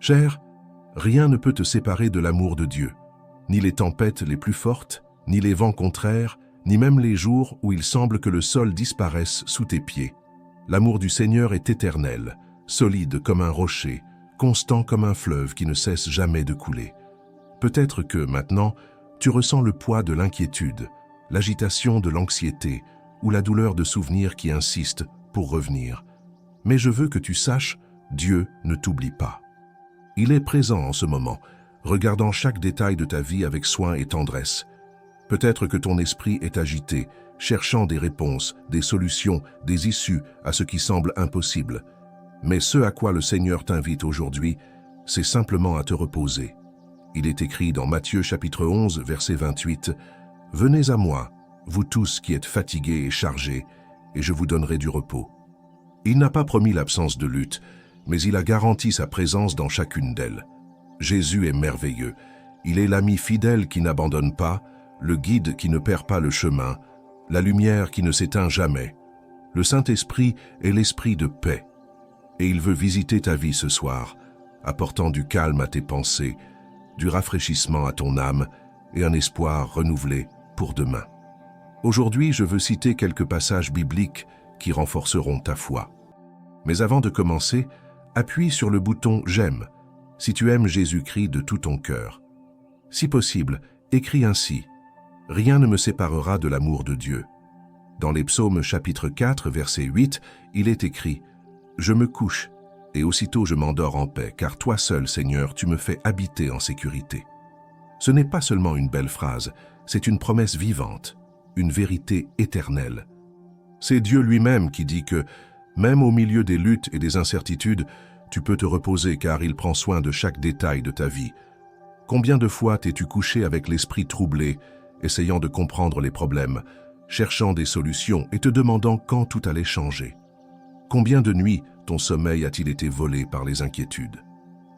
Cher, rien ne peut te séparer de l'amour de Dieu, ni les tempêtes les plus fortes, ni les vents contraires, ni même les jours où il semble que le sol disparaisse sous tes pieds. L'amour du Seigneur est éternel, solide comme un rocher, constant comme un fleuve qui ne cesse jamais de couler. Peut-être que, maintenant, tu ressens le poids de l'inquiétude, l'agitation de l'anxiété ou la douleur de souvenirs qui insistent pour revenir. Mais je veux que tu saches, Dieu ne t'oublie pas. Il est présent en ce moment, regardant chaque détail de ta vie avec soin et tendresse. Peut-être que ton esprit est agité, cherchant des réponses, des solutions, des issues à ce qui semble impossible. Mais ce à quoi le Seigneur t'invite aujourd'hui, c'est simplement à te reposer. Il est écrit dans Matthieu chapitre 11, verset 28, « Venez à moi, vous tous qui êtes fatigués et chargés, et je vous donnerai du repos. » Il n'a pas promis l'absence de lutte, mais il a garanti sa présence dans chacune d'elles. Jésus est merveilleux. Il est l'ami fidèle qui n'abandonne pas, le guide qui ne perd pas le chemin, la lumière qui ne s'éteint jamais. Le Saint-Esprit est l'esprit de paix. Et il veut visiter ta vie ce soir, apportant du calme à tes pensées, du rafraîchissement à ton âme et un espoir renouvelé pour demain. Aujourd'hui, je veux citer quelques passages bibliques qui renforceront ta foi. Mais avant de commencer, appuie sur le bouton « J'aime » si tu aimes Jésus-Christ de tout ton cœur. Si possible, écris ainsi « Rien ne me séparera de l'amour de Dieu ». Dans les Psaumes chapitre 4, verset 8, il est écrit « Je me couche, et aussitôt je m'endors en paix, car toi seul, Seigneur, tu me fais habiter en sécurité. » Ce n'est pas seulement une belle phrase, c'est une promesse vivante, une vérité éternelle. C'est Dieu lui-même qui dit que, même au milieu des luttes et des incertitudes, tu peux te reposer car il prend soin de chaque détail de ta vie. Combien de fois t'es-tu couché avec l'esprit troublé, essayant de comprendre les problèmes, cherchant des solutions et te demandant quand tout allait changer? Combien de nuits ton sommeil a-t-il été volé par les inquiétudes?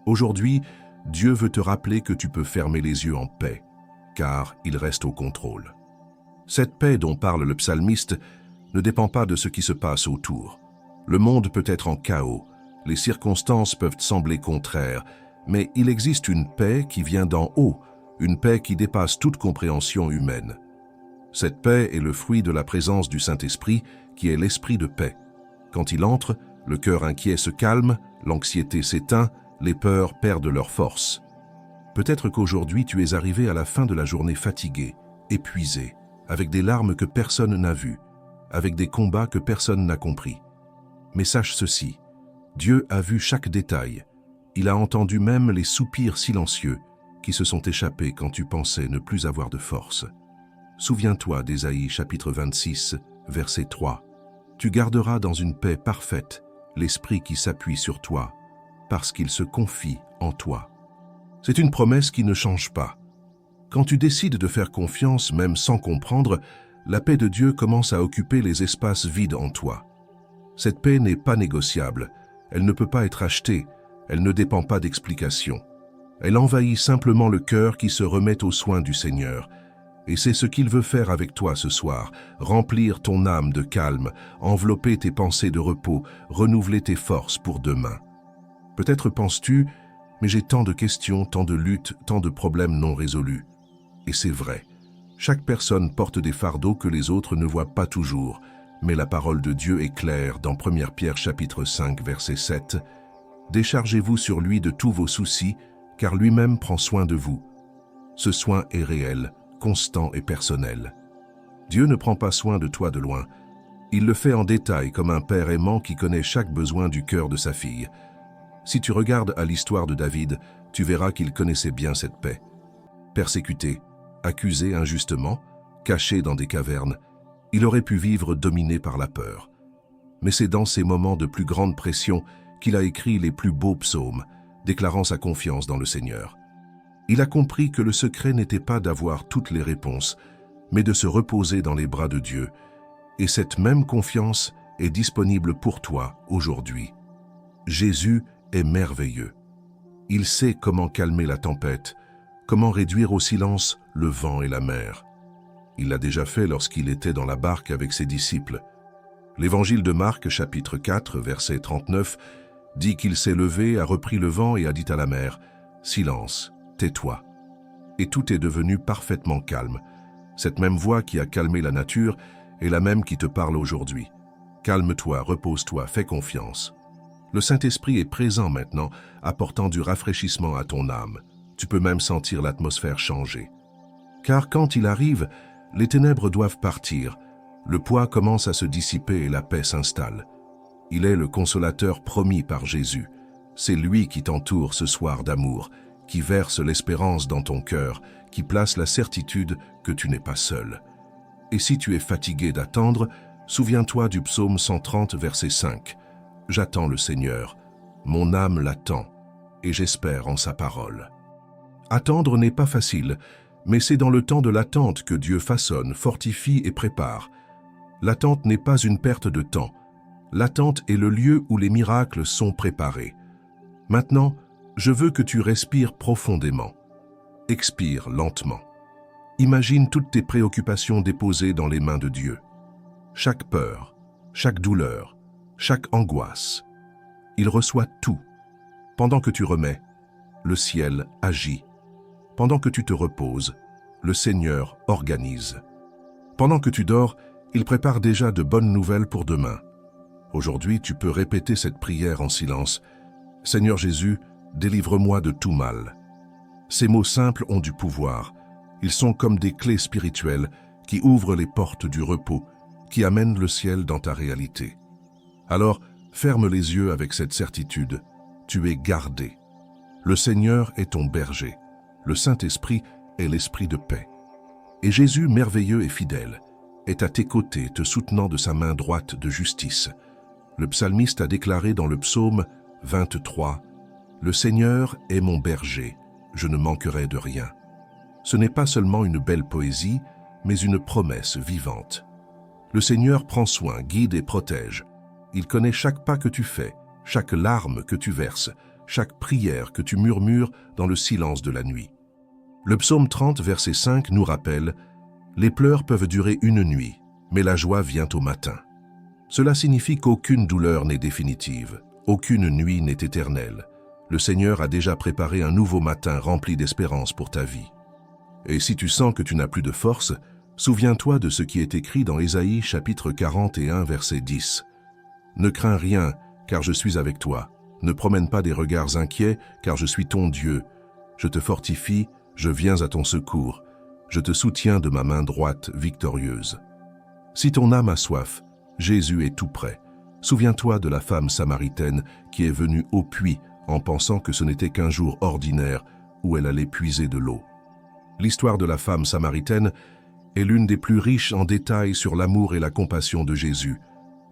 Aujourd'hui, Dieu veut te rappeler que tu peux fermer les yeux en paix, car il reste au contrôle. Cette paix dont parle le psalmiste ne dépend pas de ce qui se passe autour. Le monde peut être en chaos, les circonstances peuvent sembler contraires, mais il existe une paix qui vient d'en haut, une paix qui dépasse toute compréhension humaine. Cette paix est le fruit de la présence du Saint-Esprit, qui est l'esprit de paix. Quand il entre, le cœur inquiet se calme, l'anxiété s'éteint, les peurs perdent leur force. Peut-être qu'aujourd'hui tu es arrivé à la fin de la journée fatigué, épuisé, avec des larmes que personne n'a vues, avec des combats que personne n'a compris. Mais sache ceci, Dieu a vu chaque détail. Il a entendu même les soupirs silencieux qui se sont échappés quand tu pensais ne plus avoir de force. Souviens-toi d'Ésaïe chapitre 26, verset 3. Tu garderas dans une paix parfaite l'esprit qui s'appuie sur toi, parce qu'il se confie en toi. C'est une promesse qui ne change pas. Quand tu décides de faire confiance, même sans comprendre, la paix de Dieu commence à occuper les espaces vides en toi. Cette paix n'est pas négociable, elle ne peut pas être achetée, elle ne dépend pas d'explications. Elle envahit simplement le cœur qui se remet aux soins du Seigneur. Et c'est ce qu'il veut faire avec toi ce soir, remplir ton âme de calme, envelopper tes pensées de repos, renouveler tes forces pour demain. Peut-être penses-tu, mais j'ai tant de questions, tant de luttes, tant de problèmes non résolus. Et c'est vrai, chaque personne porte des fardeaux que les autres ne voient pas toujours, mais la parole de Dieu est claire dans 1 Pierre chapitre 5, verset 7. « Déchargez-vous sur lui de tous vos soucis, car lui-même prend soin de vous. » Ce soin est réel, constant et personnel. Dieu ne prend pas soin de toi de loin. Il le fait en détail comme un père aimant qui connaît chaque besoin du cœur de sa fille. Si tu regardes à l'histoire de David, tu verras qu'il connaissait bien cette paix. Persécuté, accusé injustement, caché dans des cavernes, il aurait pu vivre dominé par la peur. Mais c'est dans ces moments de plus grande pression qu'il a écrit les plus beaux psaumes, déclarant sa confiance dans le Seigneur. Il a compris que le secret n'était pas d'avoir toutes les réponses, mais de se reposer dans les bras de Dieu. Et cette même confiance est disponible pour toi aujourd'hui. Jésus est merveilleux. Il sait comment calmer la tempête, comment réduire au silence le vent et la mer. Il l'a déjà fait lorsqu'il était dans la barque avec ses disciples. L'évangile de Marc, chapitre 4, verset 39, dit qu'il s'est levé, a repris le vent et a dit à la mer, « Silence, tais-toi ». Et tout est devenu parfaitement calme. Cette même voix qui a calmé la nature est la même qui te parle aujourd'hui. Calme-toi, repose-toi, fais confiance. Le Saint-Esprit est présent maintenant, apportant du rafraîchissement à ton âme. Tu peux même sentir l'atmosphère changer. Car quand il arrive, les ténèbres doivent partir, le poids commence à se dissiper et la paix s'installe. Il est le consolateur promis par Jésus. C'est lui qui t'entoure ce soir d'amour, qui verse l'espérance dans ton cœur, qui place la certitude que tu n'es pas seul. Et si tu es fatigué d'attendre, souviens-toi du psaume 130, verset 5. « J'attends le Seigneur, mon âme l'attend, et j'espère en sa parole. » Attendre n'est pas facile, mais c'est dans le temps de l'attente que Dieu façonne, fortifie et prépare. L'attente n'est pas une perte de temps. L'attente est le lieu où les miracles sont préparés. Maintenant, je veux que tu respires profondément. Expire lentement. Imagine toutes tes préoccupations déposées dans les mains de Dieu. Chaque peur, chaque douleur, chaque angoisse. Il reçoit tout. Pendant que tu remets, le ciel agit. Pendant que tu te reposes, le Seigneur organise. Pendant que tu dors, il prépare déjà de bonnes nouvelles pour demain. Aujourd'hui, tu peux répéter cette prière en silence. « Seigneur Jésus, délivre-moi de tout mal. » Ces mots simples ont du pouvoir. Ils sont comme des clés spirituelles qui ouvrent les portes du repos, qui amènent le ciel dans ta réalité. Alors, ferme les yeux avec cette certitude. Tu es gardé. Le Seigneur est ton berger. Le Saint-Esprit est l'esprit de paix. Et Jésus, merveilleux et fidèle, est à tes côtés, te soutenant de sa main droite de justice. Le psalmiste a déclaré dans le psaume 23, « Le Seigneur est mon berger, je ne manquerai de rien. » Ce n'est pas seulement une belle poésie, mais une promesse vivante. Le Seigneur prend soin, guide et protège. Il connaît chaque pas que tu fais, chaque larme que tu verses, chaque prière que tu murmures dans le silence de la nuit. Le psaume 30, verset 5 nous rappelle « Les pleurs peuvent durer une nuit, mais la joie vient au matin. » Cela signifie qu'aucune douleur n'est définitive, aucune nuit n'est éternelle. Le Seigneur a déjà préparé un nouveau matin rempli d'espérance pour ta vie. Et si tu sens que tu n'as plus de force, souviens-toi de ce qui est écrit dans Ésaïe chapitre 41, verset 10. « Ne crains rien, car je suis avec toi. Ne promène pas des regards inquiets, car je suis ton Dieu. Je te fortifie, je viens à ton secours. Je te soutiens de ma main droite victorieuse. » Si ton âme a soif, Jésus est tout près. Souviens-toi de la femme samaritaine qui est venue au puits en pensant que ce n'était qu'un jour ordinaire où elle allait puiser de l'eau. L'histoire de la femme samaritaine est l'une des plus riches en détails sur l'amour et la compassion de Jésus.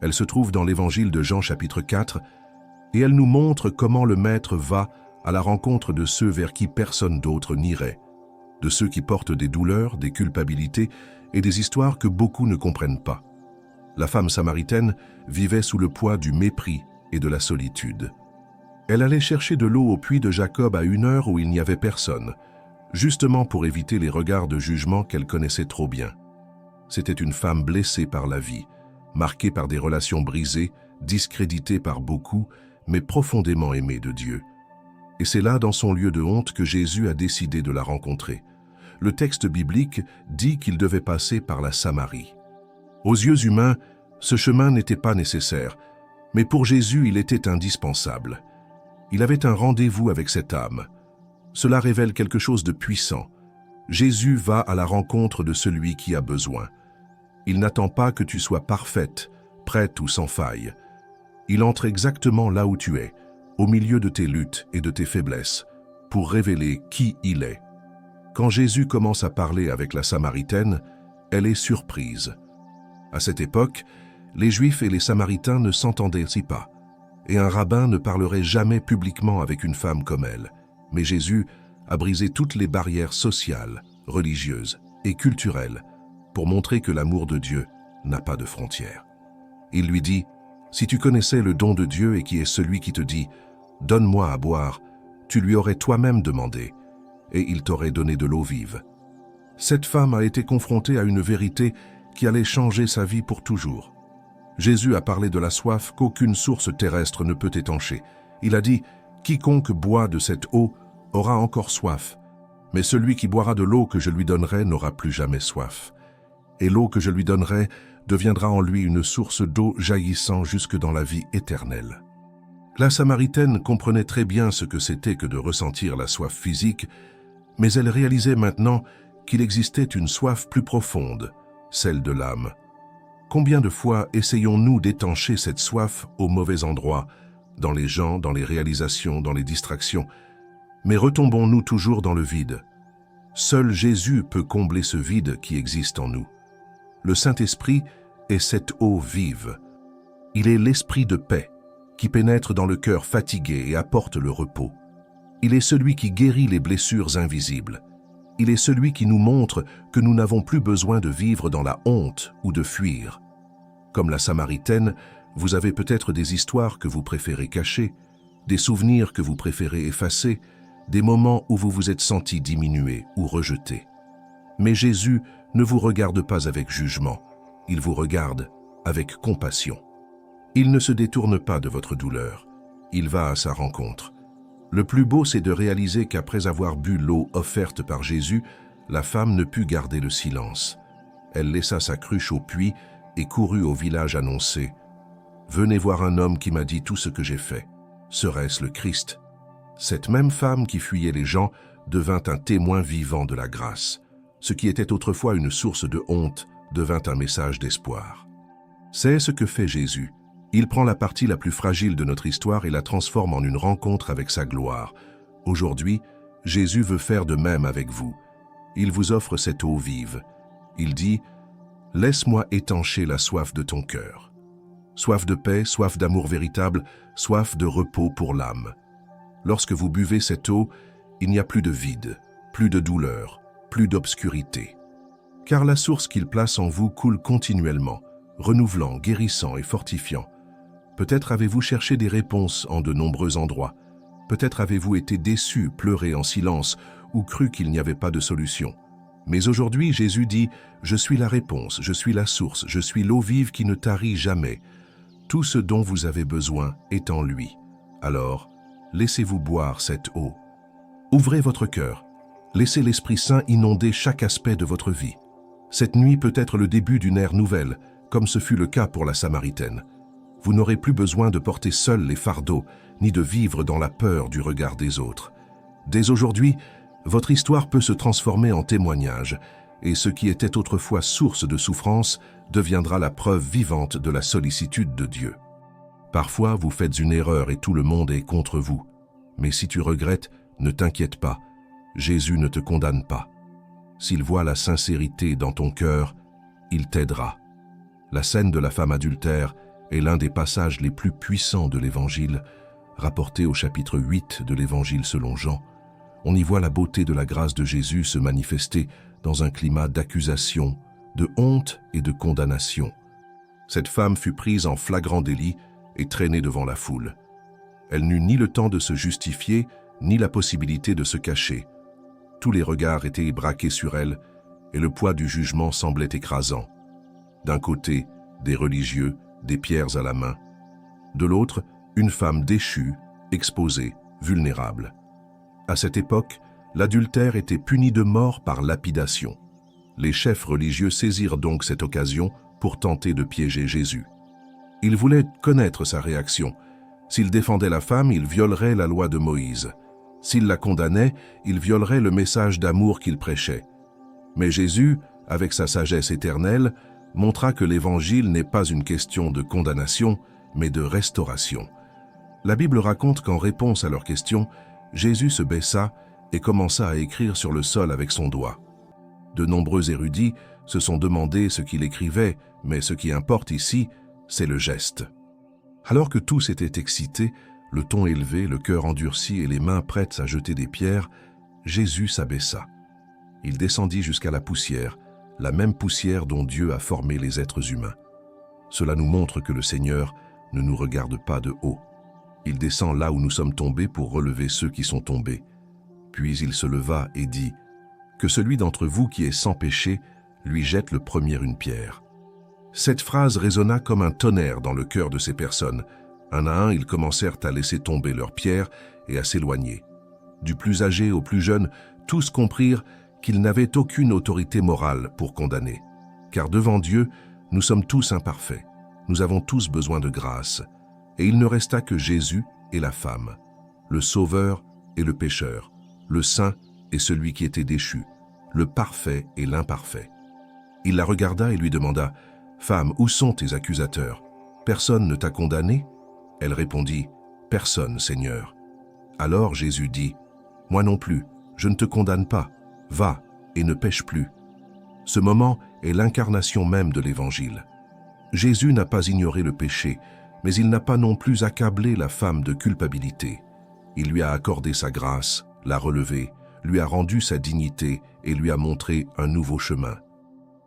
Elle se trouve dans l'évangile de Jean chapitre 4 et elle nous montre comment le Maître va à la rencontre de ceux vers qui personne d'autre n'irait, de ceux qui portent des douleurs, des culpabilités et des histoires que beaucoup ne comprennent pas. La femme samaritaine vivait sous le poids du mépris et de la solitude. Elle allait chercher de l'eau au puits de Jacob à une heure où il n'y avait personne, justement pour éviter les regards de jugement qu'elle connaissait trop bien. C'était une femme blessée par la vie, marquée par des relations brisées, discréditée par beaucoup, mais profondément aimée de Dieu. Et c'est là, dans son lieu de honte, que Jésus a décidé de la rencontrer. Le texte biblique dit qu'il devait passer par la Samarie. Aux yeux humains, ce chemin n'était pas nécessaire, mais pour Jésus, il était indispensable. Il avait un rendez-vous avec cette âme. Cela révèle quelque chose de puissant. Jésus va à la rencontre de celui qui a besoin. Il n'attend pas que tu sois parfaite, prête ou sans faille. Il entre exactement là où tu es, au milieu de tes luttes et de tes faiblesses, pour révéler qui il est. Quand Jésus commence à parler avec la Samaritaine, elle est surprise. À cette époque, les Juifs et les Samaritains ne s'entendaient pas, et un rabbin ne parlerait jamais publiquement avec une femme comme elle. Mais Jésus a brisé toutes les barrières sociales, religieuses et culturelles pour montrer que l'amour de Dieu n'a pas de frontières. Il lui dit, « Si tu connaissais le don de Dieu et qui est celui qui te dit « Donne-moi à boire », tu lui aurais toi-même demandé, et il t'aurait donné de l'eau vive. » Cette femme a été confrontée à une vérité qui allait changer sa vie pour toujours. Jésus a parlé de la soif qu'aucune source terrestre ne peut étancher, Il a dit, « Quiconque boit de cette eau aura encore soif, mais celui qui boira de l'eau que je lui donnerai n'aura plus jamais soif. Et l'eau que je lui donnerai deviendra en lui une source d'eau jaillissant jusque dans la vie éternelle. » La Samaritaine comprenait très bien ce que c'était que de ressentir la soif physique, mais elle réalisait maintenant qu'il existait une soif plus profonde, celle de l'âme. Combien de fois essayons-nous d'étancher cette soif au mauvais endroit, dans les gens, dans les réalisations, dans les distractions, mais retombons-nous toujours dans le vide? Seul Jésus peut combler ce vide qui existe en nous. Le Saint-Esprit est cette eau vive. Il est l'esprit de paix qui pénètre dans le cœur fatigué et apporte le repos. Il est celui qui guérit les blessures invisibles. Il est celui qui nous montre que nous n'avons plus besoin de vivre dans la honte ou de fuir. Comme la Samaritaine, vous avez peut-être des histoires que vous préférez cacher, des souvenirs que vous préférez effacer, des moments où vous vous êtes senti diminué ou rejeté. Mais Jésus ne vous regarde pas avec jugement, il vous regarde avec compassion. Il ne se détourne pas de votre douleur, il va à sa rencontre. Le plus beau, c'est de réaliser qu'après avoir bu l'eau offerte par Jésus, la femme ne put garder le silence. Elle laissa sa cruche au puits et courut au village annoncer « Venez voir un homme qui m'a dit tout ce que j'ai fait. Serait-ce le Christ ?» Cette même femme qui fuyait les gens devint un témoin vivant de la grâce. Ce qui était autrefois une source de honte devint un message d'espoir. C'est ce que fait Jésus. Il prend la partie la plus fragile de notre histoire et la transforme en une rencontre avec sa gloire. Aujourd'hui, Jésus veut faire de même avec vous. Il vous offre cette eau vive. Il dit « Laisse-moi étancher la soif de ton cœur. » Soif de paix, soif d'amour véritable, soif de repos pour l'âme. Lorsque vous buvez cette eau, il n'y a plus de vide, plus de douleur, plus d'obscurité. Car la source qu'il place en vous coule continuellement, renouvelant, guérissant et fortifiant. Peut-être avez-vous cherché des réponses en de nombreux endroits. Peut-être avez-vous été déçu, pleuré en silence ou cru qu'il n'y avait pas de solution. Mais aujourd'hui, Jésus dit « Je suis la réponse, je suis la source, je suis l'eau vive qui ne tarit jamais. Tout ce dont vous avez besoin est en lui. Alors, laissez-vous boire cette eau. Ouvrez votre cœur. Laissez l'Esprit Saint inonder chaque aspect de votre vie. Cette nuit peut être le début d'une ère nouvelle, comme ce fut le cas pour la Samaritaine. Vous n'aurez plus besoin de porter seul les fardeaux, ni de vivre dans la peur du regard des autres. Dès aujourd'hui, votre histoire peut se transformer en témoignage, et ce qui était autrefois source de souffrance deviendra la preuve vivante de la sollicitude de Dieu. Parfois, vous faites une erreur et tout le monde est contre vous. Mais si tu regrettes, ne t'inquiète pas. Jésus ne te condamne pas. S'il voit la sincérité dans ton cœur, il t'aidera. La scène de la femme adultère est l'un des passages les plus puissants de l'Évangile, rapporté au chapitre 8 de l'Évangile selon Jean. On y voit la beauté de la grâce de Jésus se manifester dans un climat d'accusation, de honte et de condamnation. Cette femme fut prise en flagrant délit et traînée devant la foule. Elle n'eut ni le temps de se justifier, ni la possibilité de se cacher. Tous les regards étaient braqués sur elle, et le poids du jugement semblait écrasant. D'un côté, des religieux, des pierres à la main. De l'autre, une femme déchue, exposée, vulnérable. À cette époque, l'adultère était puni de mort par lapidation. Les chefs religieux saisirent donc cette occasion pour tenter de piéger Jésus. Ils voulaient connaître sa réaction. S'il défendait la femme, il violerait la loi de Moïse. S'il la condamnait, il violerait le message d'amour qu'il prêchait. Mais Jésus, avec sa sagesse éternelle, montra que l'Évangile n'est pas une question de condamnation, mais de restauration. La Bible raconte qu'en réponse à leurs questions, Jésus se baissa et commença à écrire sur le sol avec son doigt. De nombreux érudits se sont demandé ce qu'il écrivait, mais ce qui importe ici, c'est le geste. Alors que tous étaient excités, le ton élevé, le cœur endurci et les mains prêtes à jeter des pierres, Jésus s'abaissa. Il descendit jusqu'à la poussière, la même poussière dont Dieu a formé les êtres humains. Cela nous montre que le Seigneur ne nous regarde pas de haut. Il descend là où nous sommes tombés pour relever ceux qui sont tombés. Puis il se leva et dit « Que celui d'entre vous qui est sans péché lui jette le premier une pierre. » Cette phrase résonna comme un tonnerre dans le cœur de ces personnes, Un à un, ils commencèrent à laisser tomber leurs pierres et à s'éloigner. Du plus âgé au plus jeune, tous comprirent qu'ils n'avaient aucune autorité morale pour condamner. Car devant Dieu, nous sommes tous imparfaits. Nous avons tous besoin de grâce. Et il ne resta que Jésus et la femme, le sauveur et le pécheur, le saint et celui qui était déchu, le parfait et l'imparfait. Il la regarda et lui demanda, « Femme, où sont tes accusateurs? Personne ne t'a condamné ?» Elle répondit, « Personne, Seigneur. » Alors Jésus dit, « Moi non plus, je ne te condamne pas. Va et ne pêche plus. » Ce moment est l'incarnation même de l'Évangile. Jésus n'a pas ignoré le péché, mais il n'a pas non plus accablé la femme de culpabilité. Il lui a accordé sa grâce, l'a relevée, lui a rendu sa dignité et lui a montré un nouveau chemin.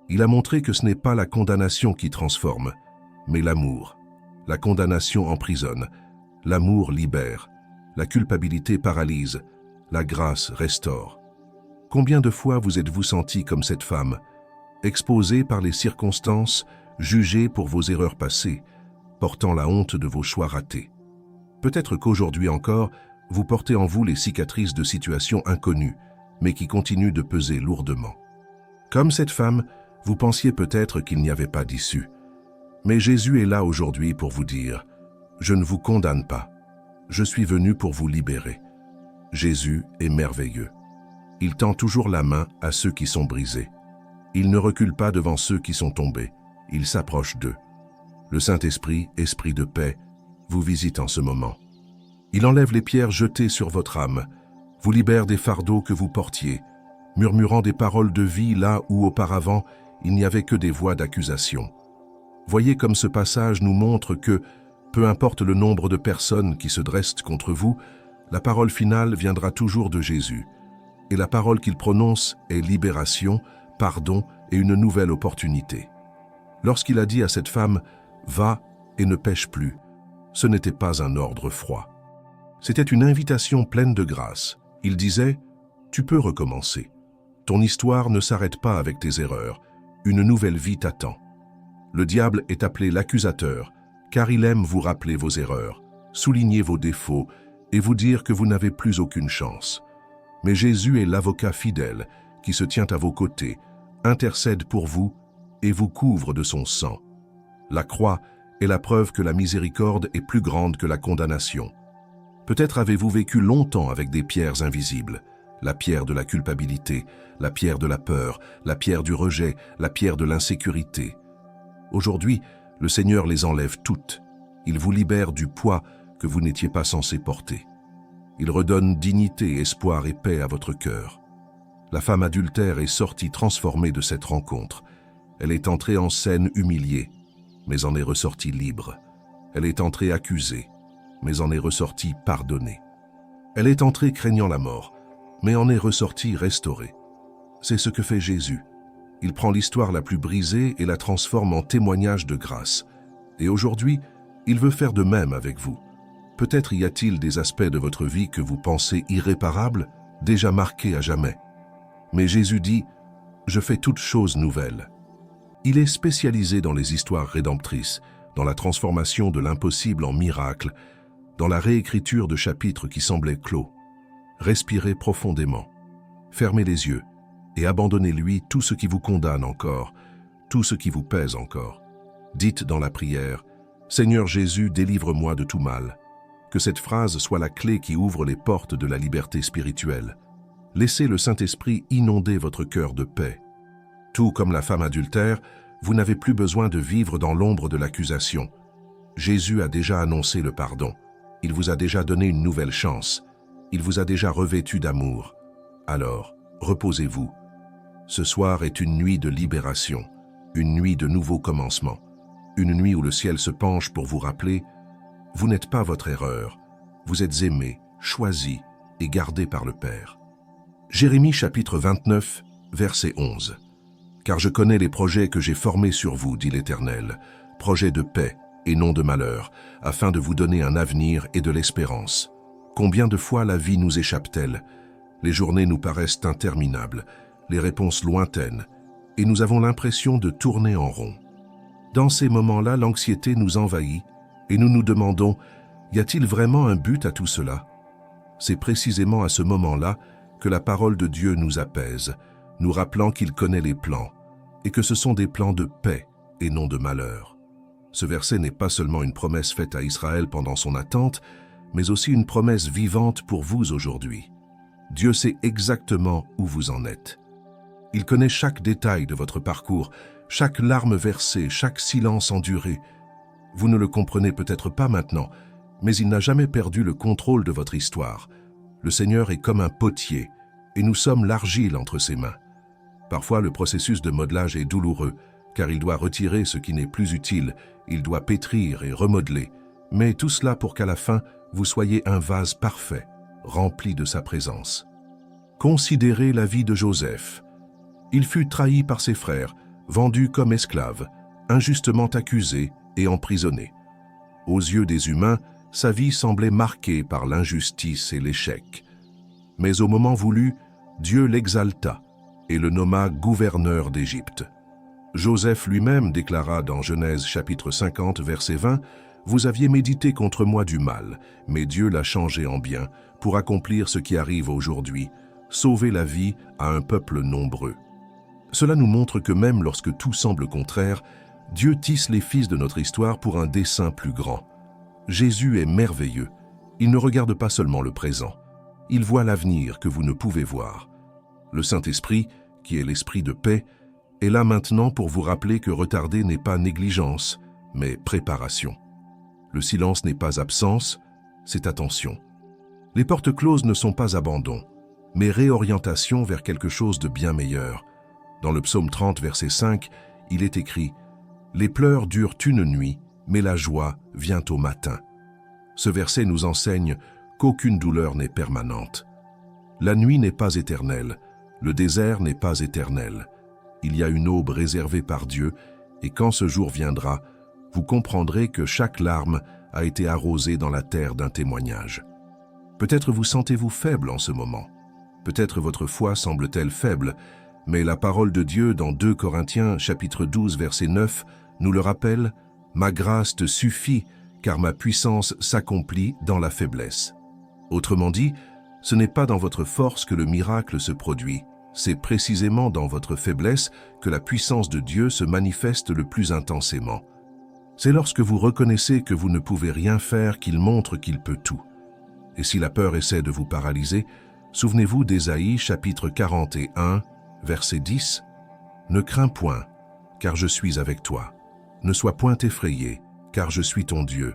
Il a montré que ce n'est pas la condamnation qui transforme, mais l'amour. La condamnation emprisonne, l'amour libère, la culpabilité paralyse, la grâce restaure. Combien de fois vous êtes-vous senti comme cette femme, exposée par les circonstances, jugée pour vos erreurs passées, portant la honte de vos choix ratés? Peut-être qu'aujourd'hui encore, vous portez en vous les cicatrices de situations inconnues, mais qui continuent de peser lourdement. Comme cette femme, vous pensiez peut-être qu'il n'y avait pas d'issue. Mais Jésus est là aujourd'hui pour vous dire « Je ne vous condamne pas. Je suis venu pour vous libérer. » Jésus est merveilleux. Il tend toujours la main à ceux qui sont brisés. Il ne recule pas devant ceux qui sont tombés. Il s'approche d'eux. Le Saint-Esprit, esprit de paix, vous visite en ce moment. Il enlève les pierres jetées sur votre âme, vous libère des fardeaux que vous portiez, murmurant des paroles de vie là où auparavant il n'y avait que des voix d'accusation. Voyez comme ce passage nous montre que, peu importe le nombre de personnes qui se dressent contre vous, la parole finale viendra toujours de Jésus. Et la parole qu'il prononce est libération, pardon et une nouvelle opportunité. Lorsqu'il a dit à cette femme « Va et ne pêche plus », ce n'était pas un ordre froid. C'était une invitation pleine de grâce. Il disait « Tu peux recommencer. Ton histoire ne s'arrête pas avec tes erreurs. Une nouvelle vie t'attend. » Le diable est appelé l'accusateur, car il aime vous rappeler vos erreurs, souligner vos défauts et vous dire que vous n'avez plus aucune chance. Mais Jésus est l'avocat fidèle qui se tient à vos côtés, intercède pour vous et vous couvre de son sang. La croix est la preuve que la miséricorde est plus grande que la condamnation. Peut-être avez-vous vécu longtemps avec des pierres invisibles, la pierre de la culpabilité, la pierre de la peur, la pierre du rejet, la pierre de l'insécurité. Aujourd'hui, le Seigneur les enlève toutes. Il vous libère du poids que vous n'étiez pas censé porter. Il redonne dignité, espoir et paix à votre cœur. La femme adultère est sortie transformée de cette rencontre. Elle est entrée en scène humiliée, mais en est ressortie libre. Elle est entrée accusée, mais en est ressortie pardonnée. Elle est entrée craignant la mort, mais en est ressortie restaurée. C'est ce que fait Jésus. Il prend l'histoire la plus brisée et la transforme en témoignage de grâce. Et aujourd'hui, il veut faire de même avec vous. Peut-être y a-t-il des aspects de votre vie que vous pensez irréparables, déjà marqués à jamais. Mais Jésus dit « Je fais toutes choses nouvelles ». Il est spécialisé dans les histoires rédemptrices, dans la transformation de l'impossible en miracle, dans la réécriture de chapitres qui semblaient clos. Respirez profondément, fermez les yeux et abandonnez-lui tout ce qui vous condamne encore, tout ce qui vous pèse encore. Dites dans la prière « Seigneur Jésus, délivre-moi de tout mal ». Que cette phrase soit la clé qui ouvre les portes de la liberté spirituelle. Laissez le Saint-Esprit inonder votre cœur de paix. Tout comme la femme adultère, vous n'avez plus besoin de vivre dans l'ombre de l'accusation. Jésus a déjà annoncé le pardon. Il vous a déjà donné une nouvelle chance. Il vous a déjà revêtu d'amour. Alors, reposez-vous. Ce soir est une nuit de libération, une nuit de nouveau commencement, une nuit où le ciel se penche pour vous rappeler « Vous n'êtes pas votre erreur, vous êtes aimé, choisi et gardé par le Père. » Jérémie chapitre 29, verset 11. « Car je connais les projets que j'ai formés sur vous, dit l'Éternel, projets de paix et non de malheur, afin de vous donner un avenir et de l'espérance. Combien de fois la vie nous échappe-t-elle? Les journées nous paraissent interminables, les réponses lointaines, et nous avons l'impression de tourner en rond. Dans ces moments-là, l'anxiété nous envahit Et nous nous demandons, y a-t-il vraiment un but à tout cela? C'est précisément à ce moment-là que la parole de Dieu nous apaise, nous rappelant qu'il connaît les plans, et que ce sont des plans de paix et non de malheur. Ce verset n'est pas seulement une promesse faite à Israël pendant son attente, mais aussi une promesse vivante pour vous aujourd'hui. Dieu sait exactement où vous en êtes. Il connaît chaque détail de votre parcours, chaque larme versée, chaque silence enduré. Vous ne le comprenez peut-être pas maintenant, mais il n'a jamais perdu le contrôle de votre histoire. Le Seigneur est comme un potier, et nous sommes l'argile entre ses mains. Parfois, le processus de modelage est douloureux, car il doit retirer ce qui n'est plus utile, il doit pétrir et remodeler, mais tout cela pour qu'à la fin, vous soyez un vase parfait, rempli de sa présence. Considérez la vie de Joseph. Il fut trahi par ses frères, vendu comme esclave, injustement accusé et emprisonné. Aux yeux des humains, sa vie semblait marquée par l'injustice et l'échec. Mais au moment voulu, Dieu l'exalta et le nomma gouverneur d'Égypte. Joseph lui-même déclara dans Genèse chapitre 50, verset 20, « Vous aviez médité contre moi du mal, mais Dieu l'a changé en bien pour accomplir ce qui arrive aujourd'hui, sauver la vie à un peuple nombreux. » Cela nous montre que même lorsque tout semble contraire, Dieu tisse les fils de notre histoire pour un dessein plus grand. Jésus est merveilleux. Il ne regarde pas seulement le présent. Il voit l'avenir que vous ne pouvez voir. Le Saint-Esprit, qui est l'esprit de paix, est là maintenant pour vous rappeler que retarder n'est pas négligence, mais préparation. Le silence n'est pas absence, c'est attention. Les portes closes ne sont pas abandon, mais réorientation vers quelque chose de bien meilleur. Dans le psaume 30, verset 5, il est écrit « Les pleurs durent une nuit, mais la joie vient au matin. » Ce verset nous enseigne qu'aucune douleur n'est permanente. La nuit n'est pas éternelle, le désert n'est pas éternel. Il y a une aube réservée par Dieu, et quand ce jour viendra, vous comprendrez que chaque larme a été arrosée dans la terre d'un témoignage. Peut-être vous sentez-vous faible en ce moment. Peut-être votre foi semble-t-elle faible, mais la parole de Dieu dans 2 Corinthiens chapitre 12 verset 9 nous le rappelle, « Ma grâce te suffit, car ma puissance s'accomplit dans la faiblesse. » Autrement dit, ce n'est pas dans votre force que le miracle se produit, c'est précisément dans votre faiblesse que la puissance de Dieu se manifeste le plus intensément. C'est lorsque vous reconnaissez que vous ne pouvez rien faire qu'il montre qu'il peut tout. Et si la peur essaie de vous paralyser, souvenez-vous d'Ésaïe chapitre 41, verset 10, « Ne crains point, car je suis avec toi. Ne sois point effrayé, car je suis ton Dieu.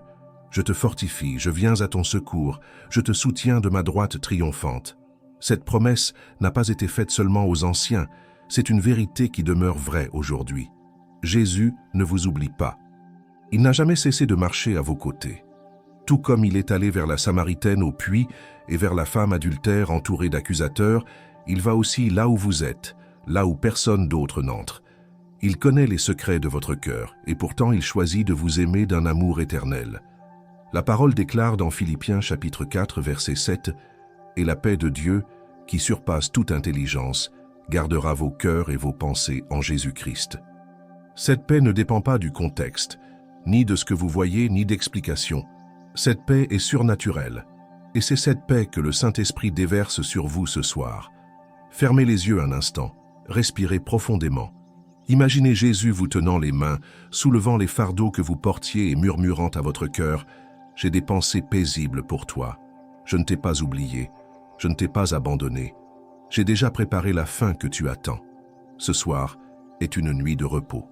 Je te fortifie, je viens à ton secours, je te soutiens de ma droite triomphante. » Cette promesse n'a pas été faite seulement aux anciens, c'est une vérité qui demeure vraie aujourd'hui. Jésus ne vous oublie pas. Il n'a jamais cessé de marcher à vos côtés. Tout comme il est allé vers la Samaritaine au puits et vers la femme adultère entourée d'accusateurs, il va aussi là où vous êtes, là où personne d'autre n'entre. Il connaît les secrets de votre cœur, et pourtant il choisit de vous aimer d'un amour éternel. La parole déclare dans Philippiens chapitre 4, verset 7, « Et la paix de Dieu, qui surpasse toute intelligence, gardera vos cœurs et vos pensées en Jésus-Christ. » Cette paix ne dépend pas du contexte, ni de ce que vous voyez, ni d'explication. Cette paix est surnaturelle, et c'est cette paix que le Saint-Esprit déverse sur vous ce soir. Fermez les yeux un instant, respirez profondément. Imaginez Jésus vous tenant les mains, soulevant les fardeaux que vous portiez et murmurant à votre cœur, « J'ai des pensées paisibles pour toi. Je ne t'ai pas oublié. Je ne t'ai pas abandonné. J'ai déjà préparé la fin que tu attends. Ce soir est une nuit de repos.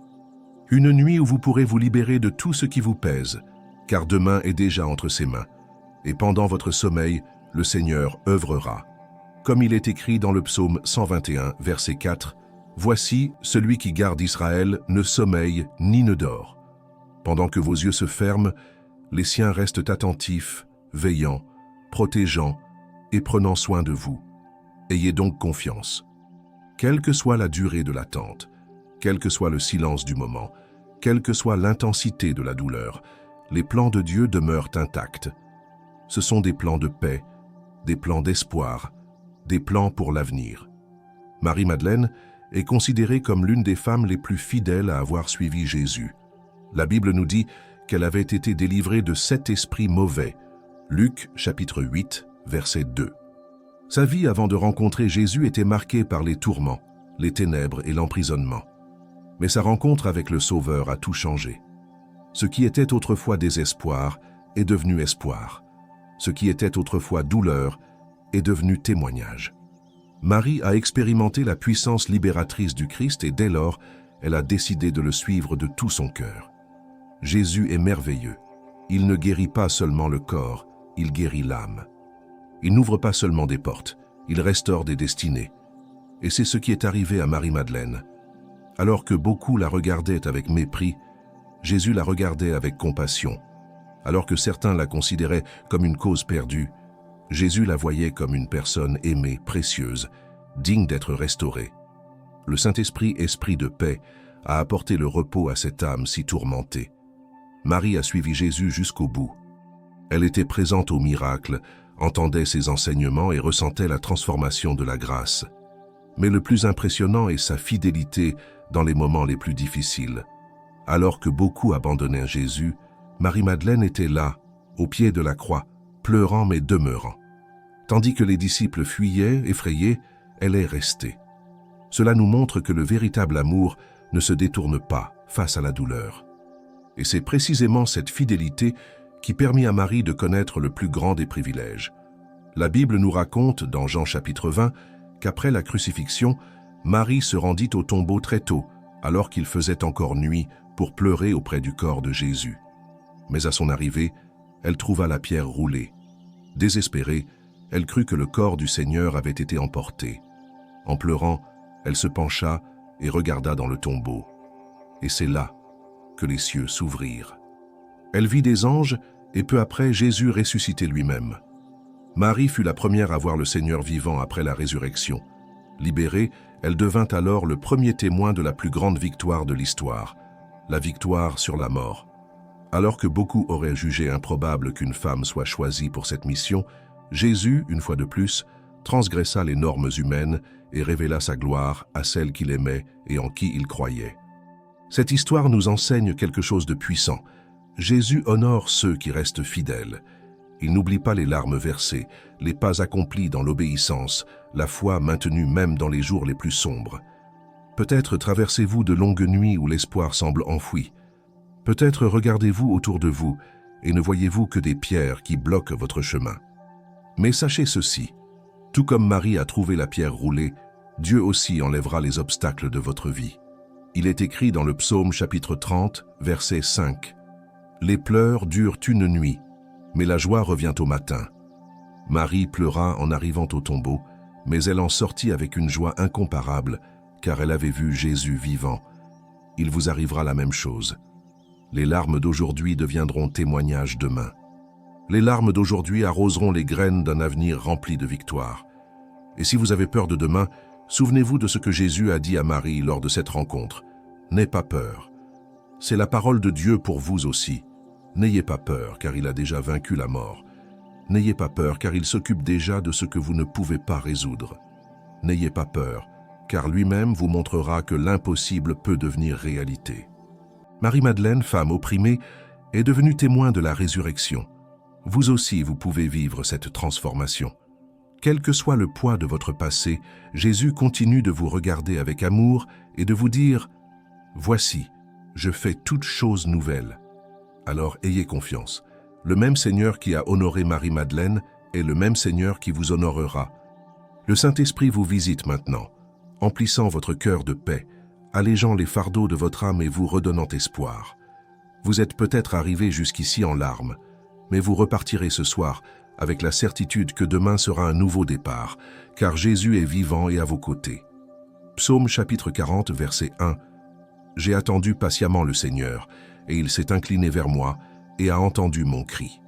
Une nuit où vous pourrez vous libérer de tout ce qui vous pèse, car demain est déjà entre ses mains. Et pendant votre sommeil, le Seigneur œuvrera. Comme il est écrit dans le psaume 121, verset 4, « Voici, celui qui garde Israël ne sommeille ni ne dort. » Pendant que vos yeux se ferment, les siens restent attentifs, veillant, protégeant et prenant soin de vous. Ayez donc confiance. Quelle que soit la durée de l'attente, quel que soit le silence du moment, quelle que soit l'intensité de la douleur, les plans de Dieu demeurent intacts. Ce sont des plans de paix, des plans d'espoir, des plans pour l'avenir. Marie-Madeleine est considérée comme l'une des femmes les plus fidèles à avoir suivi Jésus. La Bible nous dit qu'elle avait été délivrée de 7 esprits mauvais. Luc, chapitre 8, verset 2. Sa vie avant de rencontrer Jésus était marquée par les tourments, les ténèbres et l'emprisonnement. Mais sa rencontre avec le Sauveur a tout changé. Ce qui était autrefois désespoir est devenu espoir. Ce qui était autrefois douleur est devenu témoignage. Marie a expérimenté la puissance libératrice du Christ et dès lors, elle a décidé de le suivre de tout son cœur. Jésus est merveilleux. Il ne guérit pas seulement le corps, il guérit l'âme. Il n'ouvre pas seulement des portes, il restaure des destinées. Et c'est ce qui est arrivé à Marie-Madeleine. Alors que beaucoup la regardaient avec mépris, Jésus la regardait avec compassion. Alors que certains la considéraient comme une cause perdue, Jésus la voyait comme une personne aimée, précieuse, digne d'être restaurée. Le Saint-Esprit, esprit de paix, a apporté le repos à cette âme si tourmentée. Marie a suivi Jésus jusqu'au bout. Elle était présente au miracle, entendait ses enseignements et ressentait la transformation de la grâce. Mais le plus impressionnant est sa fidélité dans les moments les plus difficiles. Alors que beaucoup abandonnaient Jésus, Marie-Madeleine était là, au pied de la croix, pleurant mais demeurant. Tandis que les disciples fuyaient, effrayés, elle est restée. Cela nous montre que le véritable amour ne se détourne pas face à la douleur. Et c'est précisément cette fidélité qui permit à Marie de connaître le plus grand des privilèges. La Bible nous raconte, dans Jean chapitre 20, qu'après la crucifixion, Marie se rendit au tombeau très tôt, alors qu'il faisait encore nuit, pour pleurer auprès du corps de Jésus. Mais à son arrivée, elle trouva la pierre roulée. Désespérée, elle crut que le corps du Seigneur avait été emporté. En pleurant, elle se pencha et regarda dans le tombeau. Et c'est là que les cieux s'ouvrirent. Elle vit des anges et peu après Jésus ressuscité lui-même. Marie fut la première à voir le Seigneur vivant après la résurrection. Libérée, elle devint alors le premier témoin de la plus grande victoire de l'histoire, la victoire sur la mort. Alors que beaucoup auraient jugé improbable qu'une femme soit choisie pour cette mission, Jésus, une fois de plus, transgressa les normes humaines et révéla sa gloire à celle qu'il aimait et en qui il croyait. Cette histoire nous enseigne quelque chose de puissant. Jésus honore ceux qui restent fidèles. Il n'oublie pas les larmes versées, les pas accomplis dans l'obéissance, la foi maintenue même dans les jours les plus sombres. Peut-être traversez-vous de longues nuits où l'espoir semble enfoui. Peut-être regardez-vous autour de vous et ne voyez-vous que des pierres qui bloquent votre chemin. Mais sachez ceci, tout comme Marie a trouvé la pierre roulée, Dieu aussi enlèvera les obstacles de votre vie. Il est écrit dans le psaume chapitre 30, verset 5. « Les pleurs durent une nuit, mais la joie revient au matin. » Marie pleura en arrivant au tombeau, mais elle en sortit avec une joie incomparable, car elle avait vu Jésus vivant. Il vous arrivera la même chose. Les larmes d'aujourd'hui deviendront témoignages demain. Les larmes d'aujourd'hui arroseront les graines d'un avenir rempli de victoire. Et si vous avez peur de demain, souvenez-vous de ce que Jésus a dit à Marie lors de cette rencontre. « N'aie pas peur. » C'est la parole de Dieu pour vous aussi. N'ayez pas peur, car il a déjà vaincu la mort. N'ayez pas peur, car il s'occupe déjà de ce que vous ne pouvez pas résoudre. N'ayez pas peur, car lui-même vous montrera que l'impossible peut devenir réalité. Marie-Madeleine, femme opprimée, est devenue témoin de la résurrection. Vous aussi, vous pouvez vivre cette transformation. Quel que soit le poids de votre passé, Jésus continue de vous regarder avec amour et de vous dire « Voici, je fais toutes choses nouvelles. » Alors ayez confiance. Le même Seigneur qui a honoré Marie-Madeleine est le même Seigneur qui vous honorera. Le Saint-Esprit vous visite maintenant, emplissant votre cœur de paix, allégeant les fardeaux de votre âme et vous redonnant espoir. Vous êtes peut-être arrivé jusqu'ici en larmes, mais vous repartirez ce soir avec la certitude que demain sera un nouveau départ, car Jésus est vivant et à vos côtés. Psaume chapitre 40, verset 1. « J'ai attendu patiemment le Seigneur, et il s'est incliné vers moi et a entendu mon cri. »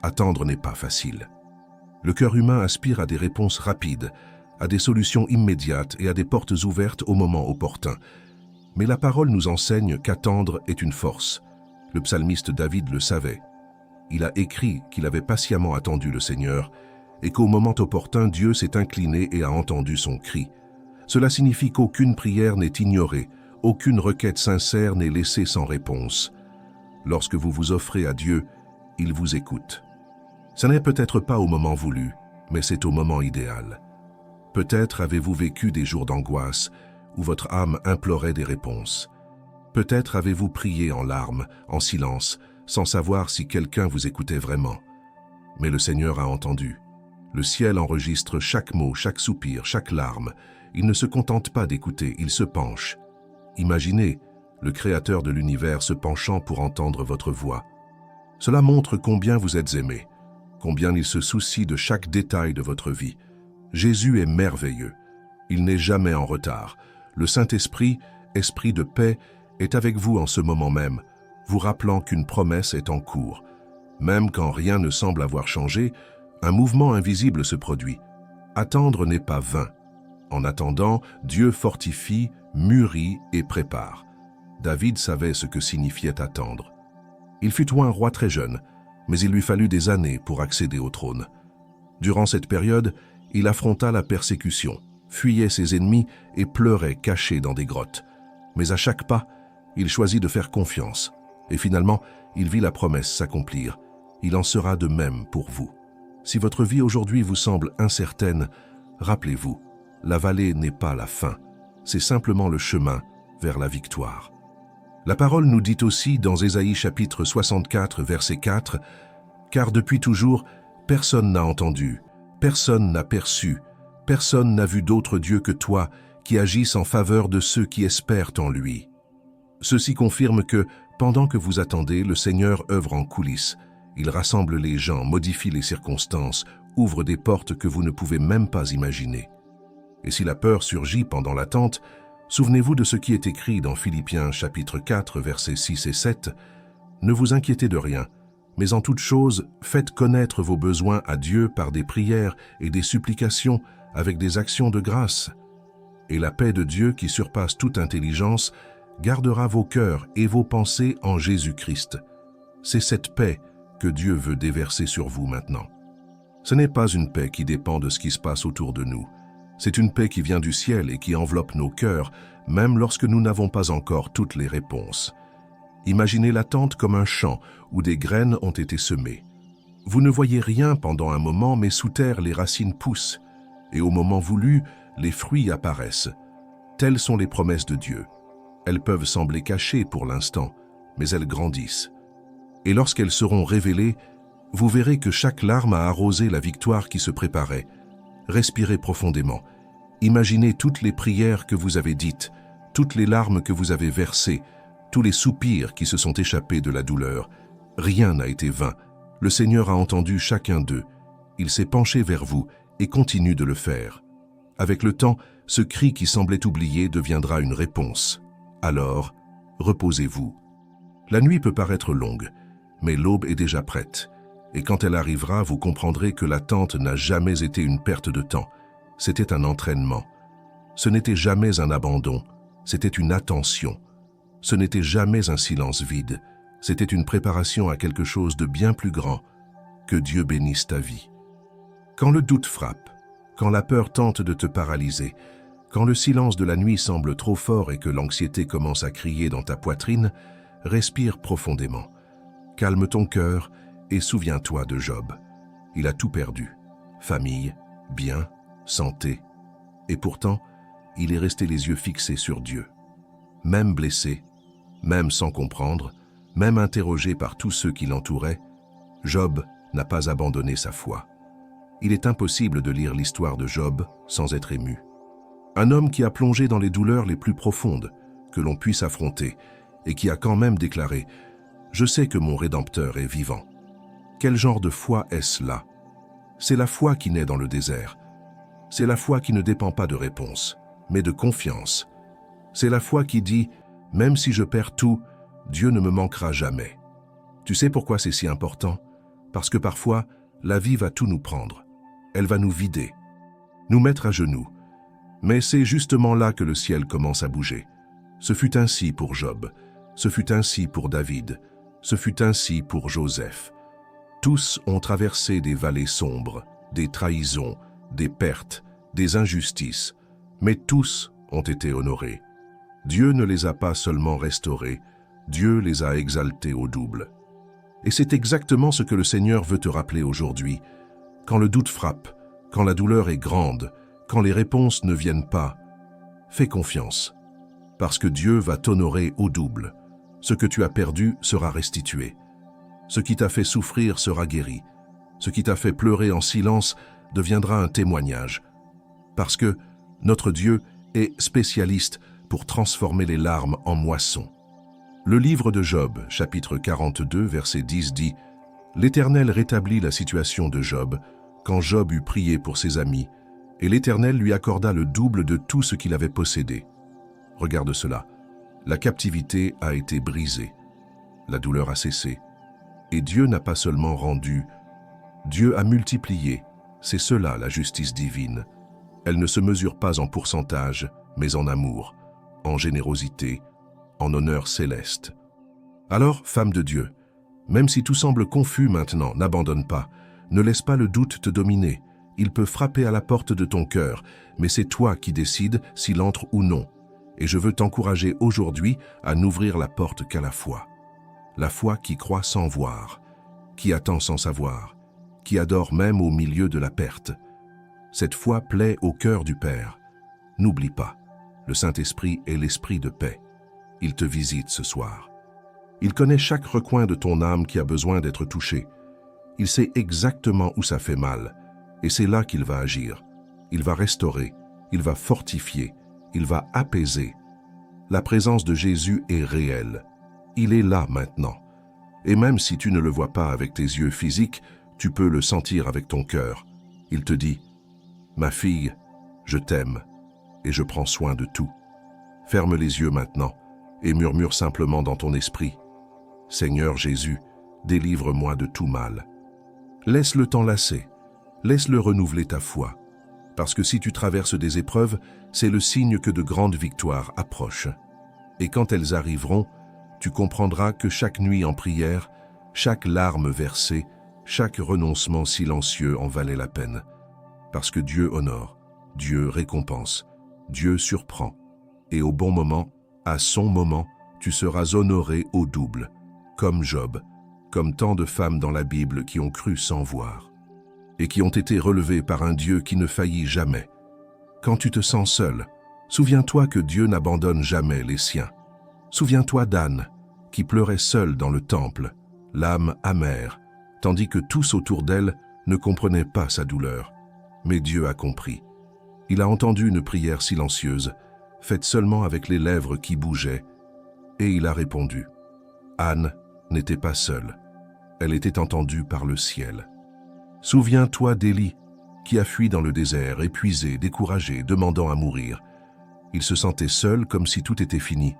Attendre n'est pas facile. Le cœur humain aspire à des réponses rapides, à des solutions immédiates et à des portes ouvertes au moment opportun. Mais la parole nous enseigne qu'attendre est une force. Le psalmiste David le savait. Il a écrit qu'il avait patiemment attendu le Seigneur et qu'au moment opportun, Dieu s'est incliné et a entendu son cri. Cela signifie qu'aucune prière n'est ignorée, aucune requête sincère n'est laissée sans réponse. Lorsque vous vous offrez à Dieu, il vous écoute. Ce n'est peut-être pas au moment voulu, mais c'est au moment idéal. Peut-être avez-vous vécu des jours d'angoisse où votre âme implorait des réponses. Peut-être avez-vous prié en larmes, en silence, sans savoir si quelqu'un vous écoutait vraiment. Mais le Seigneur a entendu. Le ciel enregistre chaque mot, chaque soupir, chaque larme. Il ne se contente pas d'écouter, il se penche. Imaginez le Créateur de l'univers se penchant pour entendre votre voix. Cela montre combien vous êtes aimé, combien il se soucie de chaque détail de votre vie. Jésus est merveilleux. Il n'est jamais en retard. Le Saint-Esprit, esprit de paix, est avec vous en ce moment même, vous rappelant qu'une promesse est en cours. Même quand rien ne semble avoir changé, un mouvement invisible se produit. Attendre n'est pas vain. En attendant, Dieu fortifie, mûrit et prépare. David savait ce que signifiait attendre. Il fut un roi très jeune, mais il lui fallut des années pour accéder au trône. Durant cette période, il affronta la persécution, fuyait ses ennemis et pleurait caché dans des grottes. Mais à chaque pas, il choisit de faire confiance. Et finalement, il vit la promesse s'accomplir. Il en sera de même pour vous. Si votre vie aujourd'hui vous semble incertaine, rappelez-vous, la vallée n'est pas la fin, c'est simplement le chemin vers la victoire. La parole nous dit aussi dans Ésaïe chapitre 64, verset 4, « Car depuis toujours, personne n'a entendu, personne n'a perçu, personne n'a vu d'autre Dieu que toi, qui agissent en faveur de ceux qui espèrent en lui. » Ceci confirme que, pendant que vous attendez, le Seigneur œuvre en coulisses. Il rassemble les gens, modifie les circonstances, ouvre des portes que vous ne pouvez même pas imaginer. Et si la peur surgit pendant l'attente, souvenez-vous de ce qui est écrit dans Philippiens chapitre 4, versets 6 et 7. « Ne vous inquiétez de rien, mais en toute chose, faites connaître vos besoins à Dieu par des prières et des supplications avec des actions de grâce. Et la paix de Dieu qui surpasse toute intelligence gardera vos cœurs et vos pensées en Jésus-Christ. » C'est cette paix que Dieu veut déverser sur vous maintenant. Ce n'est pas une paix qui dépend de ce qui se passe autour de nous. C'est une paix qui vient du ciel et qui enveloppe nos cœurs, même lorsque nous n'avons pas encore toutes les réponses. Imaginez l'attente comme un champ où des graines ont été semées. Vous ne voyez rien pendant un moment, mais sous terre, les racines poussent, et au moment voulu, les fruits apparaissent. Telles sont les promesses de Dieu. Elles peuvent sembler cachées pour l'instant, mais elles grandissent. Et lorsqu'elles seront révélées, vous verrez que chaque larme a arrosé la victoire qui se préparait. Respirez profondément. Imaginez toutes les prières que vous avez dites, toutes les larmes que vous avez versées, tous les soupirs qui se sont échappés de la douleur. Rien n'a été vain. Le Seigneur a entendu chacun d'eux. Il s'est penché vers vous et continue de le faire. Avec le temps, ce cri qui semblait oublié deviendra une réponse. Alors, reposez-vous. La nuit peut paraître longue, mais l'aube est déjà prête. Et quand elle arrivera, vous comprendrez que l'attente n'a jamais été une perte de temps. C'était un entraînement. Ce n'était jamais un abandon, c'était une attention. Ce n'était jamais un silence vide, c'était une préparation à quelque chose de bien plus grand. Que Dieu bénisse ta vie. Quand le doute frappe, quand la peur tente de te paralyser, quand le silence de la nuit semble trop fort et que l'anxiété commence à crier dans ta poitrine, respire profondément. Calme ton cœur et souviens-toi de Job. Il a tout perdu, famille, biens, santé. Et pourtant, il est resté les yeux fixés sur Dieu. Même blessé, même sans comprendre, même interrogé par tous ceux qui l'entouraient, Job n'a pas abandonné sa foi. Il est impossible de lire l'histoire de Job sans être ému. Un homme qui a plongé dans les douleurs les plus profondes que l'on puisse affronter et qui a quand même déclaré « Je sais que mon Rédempteur est vivant ». Quel genre de foi est-ce là? C'est la foi qui naît dans le désert. C'est la foi qui ne dépend pas de réponse, mais de confiance. C'est la foi qui dit « Même si je perds tout, Dieu ne me manquera jamais ». Tu sais pourquoi c'est si important? Parce que parfois, la vie va tout nous prendre. Elle va nous vider, nous mettre à genoux. Mais c'est justement là que le ciel commence à bouger. Ce fut ainsi pour Job, ce fut ainsi pour David, ce fut ainsi pour Joseph. Tous ont traversé des vallées sombres, des trahisons, des pertes, des injustices, mais tous ont été honorés. Dieu ne les a pas seulement restaurés, Dieu les a exaltés au double. Et c'est exactement ce que le Seigneur veut te rappeler aujourd'hui. Quand le doute frappe, quand la douleur est grande, quand les réponses ne viennent pas, fais confiance, parce que Dieu va t'honorer au double. Ce que tu as perdu sera restitué. Ce qui t'a fait souffrir sera guéri. Ce qui t'a fait pleurer en silence deviendra un témoignage. Parce que notre Dieu est spécialiste pour transformer les larmes en moisson. Le livre de Job, chapitre 42, verset 10 dit « L'Éternel rétablit la situation de Job quand Job eut prié pour ses amis, et l'Éternel lui accorda le double de tout ce qu'il avait possédé. » Regarde cela. La captivité a été brisée. La douleur a cessé. Et Dieu n'a pas seulement rendu, Dieu a multiplié. C'est cela la justice divine. Elle ne se mesure pas en pourcentage, mais en amour, en générosité, en honneur céleste. Alors, femme de Dieu, même si tout semble confus maintenant, n'abandonne pas. Ne laisse pas le doute te dominer. Il peut frapper à la porte de ton cœur, mais c'est toi qui décides s'il entre ou non. Et je veux t'encourager aujourd'hui à n'ouvrir la porte qu'à la foi. La foi qui croit sans voir, qui attend sans savoir, qui adore même au milieu de la perte. Cette foi plaît au cœur du Père. N'oublie pas, le Saint-Esprit est l'Esprit de paix. Il te visite ce soir. Il connaît chaque recoin de ton âme qui a besoin d'être touché. Il sait exactement où ça fait mal, et c'est là qu'il va agir. Il va restaurer, il va fortifier, il va apaiser. La présence de Jésus est réelle. Il est là maintenant. Et même si tu ne le vois pas avec tes yeux physiques, tu peux le sentir avec ton cœur. Il te dit « Ma fille, je t'aime et je prends soin de tout. » Ferme les yeux maintenant et murmure simplement dans ton esprit « Seigneur Jésus, délivre-moi de tout mal. » Laisse le temps lasser, laisse-le renouveler ta foi. Parce que si tu traverses des épreuves, c'est le signe que de grandes victoires approchent. Et quand elles arriveront, tu comprendras que chaque nuit en prière, chaque larme versée, chaque renoncement silencieux en valait la peine. Parce que Dieu honore, Dieu récompense, Dieu surprend. Et au bon moment, à son moment, tu seras honoré au double, comme Job, comme tant de femmes dans la Bible qui ont cru sans voir, et qui ont été relevées par un Dieu qui ne faillit jamais. Quand tu te sens seul, souviens-toi que Dieu n'abandonne jamais les siens. Souviens-toi d'Anne, qui pleurait seule dans le temple, l'âme amère, tandis que tous autour d'elle ne comprenaient pas sa douleur. Mais Dieu a compris. Il a entendu une prière silencieuse, faite seulement avec les lèvres qui bougeaient, et il a répondu. Anne n'était pas seule. Elle était entendue par le ciel. Souviens-toi d'Élie, qui a fui dans le désert, épuisé, découragé, demandant à mourir. Il se sentait seul comme si tout était fini.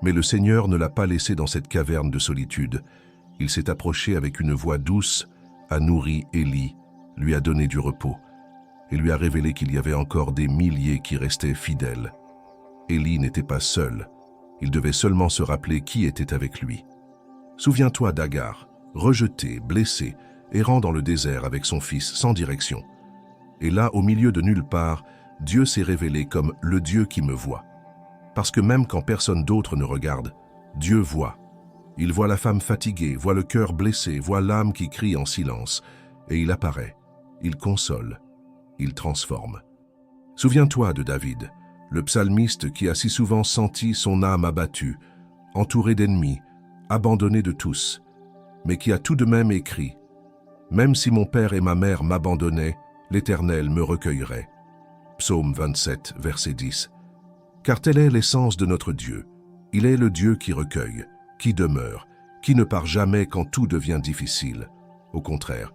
Mais le Seigneur ne l'a pas laissé dans cette caverne de solitude. Il s'est approché avec une voix douce, a nourri Élie, lui a donné du repos, et lui a révélé qu'il y avait encore des milliers qui restaient fidèles. Élie n'était pas seul. Il devait seulement se rappeler qui était avec lui. Souviens-toi d'Agar, rejeté, blessé, errant dans le désert avec son fils sans direction. Et là, au milieu de nulle part, Dieu s'est révélé comme le Dieu qui me voit. Parce que même quand personne d'autre ne regarde, Dieu voit. Il voit la femme fatiguée, voit le cœur blessé, voit l'âme qui crie en silence. Et il apparaît, il console, il transforme. Souviens-toi de David, le psalmiste qui a si souvent senti son âme abattue, entouré d'ennemis, abandonné de tous, mais qui a tout de même écrit « Même si mon père et ma mère m'abandonnaient, l'Éternel me recueillerait. » Psaume 27, verset 10. Car telle est l'essence de notre Dieu. Il est le Dieu qui recueille, qui demeure, qui ne part jamais quand tout devient difficile. Au contraire,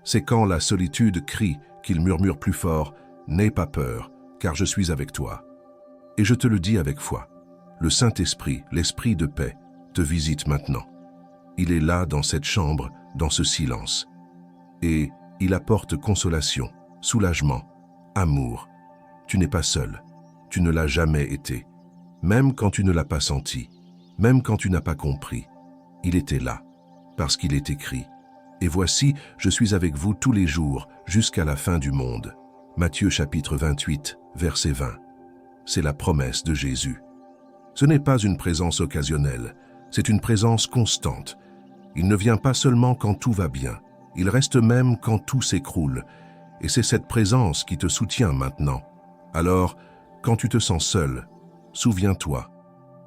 c'est quand la solitude crie qu'il murmure plus fort « N'aie pas peur, car je suis avec toi. » Et je te le dis avec foi, le Saint-Esprit, l'Esprit de paix, te visite maintenant. Il est là dans cette chambre, dans ce silence. Et il apporte consolation, soulagement, amour. Tu n'es pas seul. Tu ne l'as jamais été. Même quand tu ne l'as pas senti, même quand tu n'as pas compris, il était là, parce qu'il est écrit. Et voici, je suis avec vous tous les jours, jusqu'à la fin du monde. Matthieu chapitre 28, verset 20. C'est la promesse de Jésus. Ce n'est pas une présence occasionnelle, C'est une présence constante. Il ne vient pas seulement quand tout va bien, il reste même quand tout s'écroule. Et c'est cette présence qui te soutient maintenant. Alors, quand tu te sens seul, souviens-toi,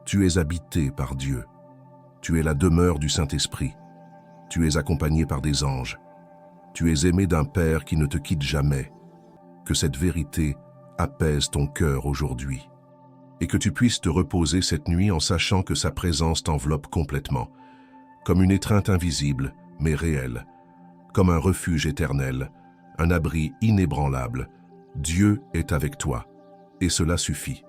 tu es habité par Dieu. Tu es la demeure du Saint-Esprit. Tu es accompagné par des anges. Tu es aimé d'un Père qui ne te quitte jamais. Que cette vérité apaise ton cœur aujourd'hui. Et que tu puisses te reposer cette nuit en sachant que sa présence t'enveloppe complètement, comme une étreinte invisible, mais réelle, comme un refuge éternel, un abri inébranlable. Dieu est avec toi, et cela suffit.